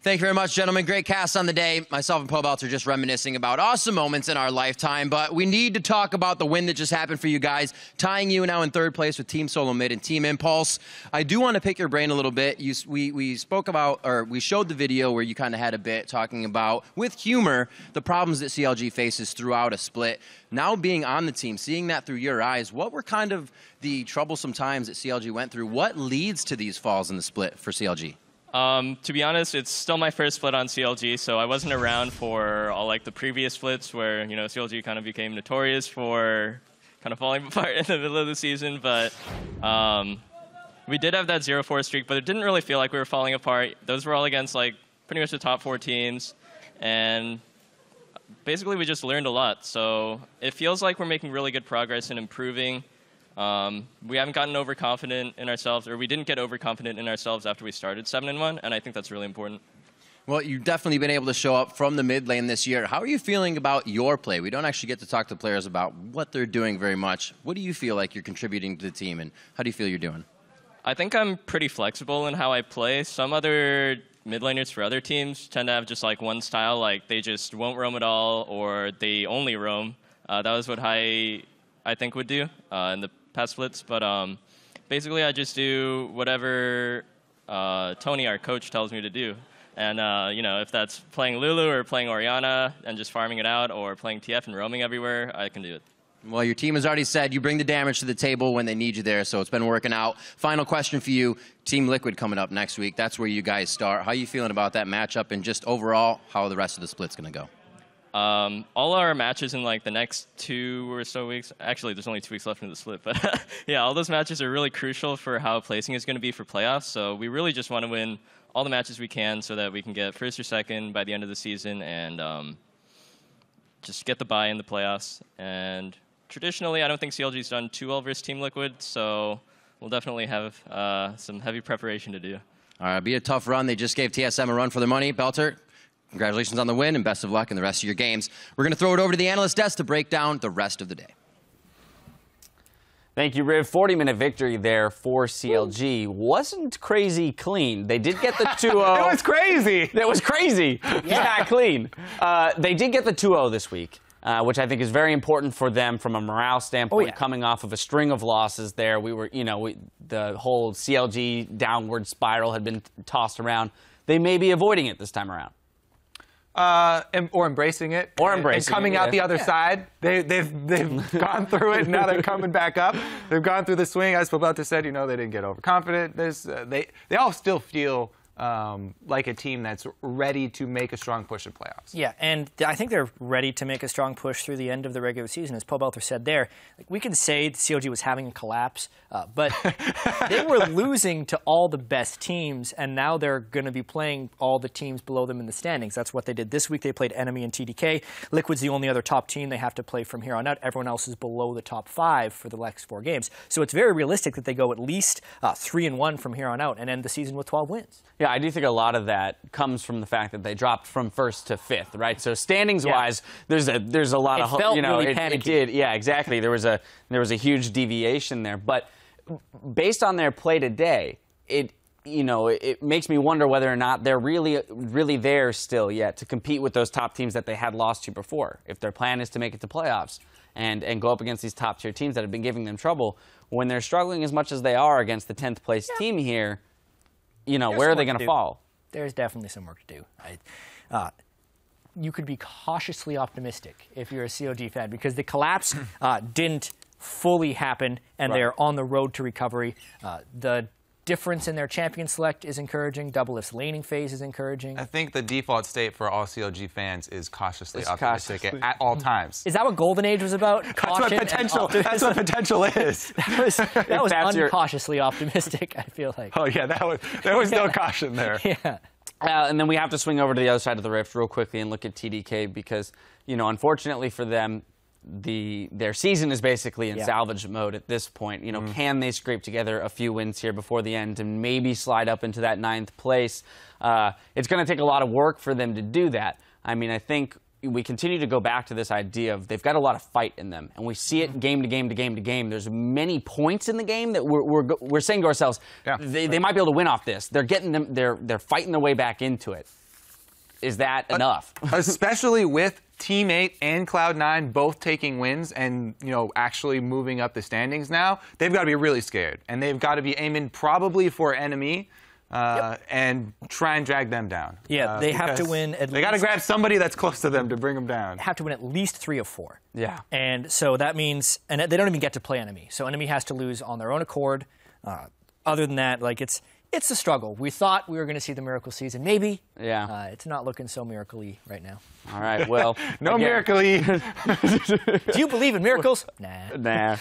Thank you very much, gentlemen. Great cast on the day. Myself and Pobelts are just reminiscing about awesome moments in our lifetime, but we need to talk about the win that just happened for you guys, tying you now in third place with Team Solo Mid and Team Impulse. I do want to pick your brain a little bit. We spoke about, or we showed the video where you kind of had a bit talking about, with humor, the problems that CLG faces throughout a split. Now being on the team, seeing that through your eyes, what were kind of the troublesome times that CLG went through? What leads to these falls in the split for CLG? To be honest, it's still my first split on CLG, so I wasn't around for all like the previous splits where, you know, CLG kind of became notorious for kind of falling apart in the middle of the season. But we did have that 0-4 streak, but it didn't really feel like we were falling apart. Those were all against like pretty much the top 4 teams, and basically we just learned a lot. So it feels like we're making really good progress in improving. We haven't gotten overconfident in ourselves, or we didn't get overconfident in ourselves after we started 7-1, and I think that's really important. Well, you've definitely been able to show up from the mid lane this year. How are you feeling about your play? We don't actually get to talk to players about what they're doing very much. What do you feel like you're contributing to the team, and how do you feel you're doing? I think I'm pretty flexible in how I play. Some other mid laners for other teams tend to have just like one style, like they just won't roam at all, or they only roam. That was what I think would do in the past splits, but basically I just do whatever Tony, our coach, tells me to do. And you know, if that's playing Lulu or playing Orianna and just farming it out, or playing TF and roaming everywhere, I can do it. Well, your team has already said you bring the damage to the table when they need you there, so it's been working out. Final question for you, Team Liquid coming up next week. That's where you guys start. How are you feeling about that matchup, and just overall, how the rest of the split's going to go? All our matches in like the next 2 or so weeks, actually there's only 2 weeks left in the split, but yeah, all those matches are really crucial for how placing is going to be for playoffs. So we really just want to win all the matches we can so that we can get first or second by the end of the season, and just get the bye in the playoffs. And traditionally, I don't think CLG's done too well versus Team Liquid, so we'll definitely have some heavy preparation to do. All right, be a tough run. They just gave TSM a run for their money. Belter, congratulations on the win, and best of luck in the rest of your games. We're going to throw it over to the analyst desk to break down the rest of the day. Thank you, Riv. 40-minute victory there for CLG. Wasn't crazy clean. They did get the 2-0. It was crazy. It was crazy. Yeah, clean. They did get the 2-0 this week, which I think is very important for them from a morale standpoint, coming off of a string of losses there. We were, you know, the whole CLG downward spiral had been tossed around. They may be avoiding it this time around. Or embracing it. Or embracing and coming out the other side. They've gone through it, now they're coming back up. They've gone through the swing. As Pobelter said, you know, they didn't get overconfident. They all still feel like a team that's ready to make a strong push in playoffs. Yeah, and I think they're ready to make a strong push through the end of the regular season. As Pobelter said there, like, we can say the CLG was having a collapse, but they were losing to all the best teams, and now they're going to be playing all the teams below them in the standings. That's what they did this week. They played Enemy and TDK. Liquid's the only other top team they have to play from here on out. Everyone else is below the top 5 for the next 4 games. So it's very realistic that they go at least 3-1 from here on out and end the season with 12 wins. Yeah, I do think a lot of that comes from the fact that they dropped from 1st to 5th, right? So standings-wise, there's a lot of, felt you know, really it did. Yeah, exactly. There was a huge deviation there, but based on their play today, it makes me wonder whether or not they're really there still yet to compete with those top teams that they had lost to before. If their plan is to make it to playoffs and go up against these top-tier teams that have been giving them trouble, when they're struggling as much as they are against the 10th place team here, you know, where are they going to fall? There's definitely some work to do. You could be cautiously optimistic if you're a CLG fan, because the collapse didn't fully happen, and they're on the road to recovery. The difference in their champion select is encouraging. Double-Lift's laning phase is encouraging. I think the default state for all CLG fans is cautiously optimistic at all times. Is that what Golden Age was about? That's what potential is. that was uncautiously optimistic, I feel like. Oh, yeah, there was no caution there. Yeah. And then we have to swing over to the other side of the rift real quickly and look at TDK because, you know, unfortunately for them, their season is basically in salvage mode at this point. You know, can they scrape together a few wins here before the end and maybe slide up into that 9th place? It's going to take a lot of work for them to do that. I mean, I think we continue to go back to this idea of they've got a lot of fight in them, and we see it game to game to game to game. There's many points in the game that we're saying to ourselves, they might be able to win off this. They're getting them. They're fighting their way back into it. is that enough? Especially with Team 8 and Cloud9 both taking wins and, actually moving up the standings now, they've got to be really scared. And they've got to be aiming probably for enemy and try and drag them down. Yeah, they have to win at least. They got to grab somebody that's close to them to bring them down. Have to win at least 3 of 4. Yeah. And so that means, and they don't even get to play enemy. So enemy has to lose on their own accord. Other than that, it's a struggle. We thought we were going to see the miracle season. Maybe. Yeah. It's not looking so miracle-y right now. All right, well. No miracle-y. Do you believe in miracles? Nah. Nah.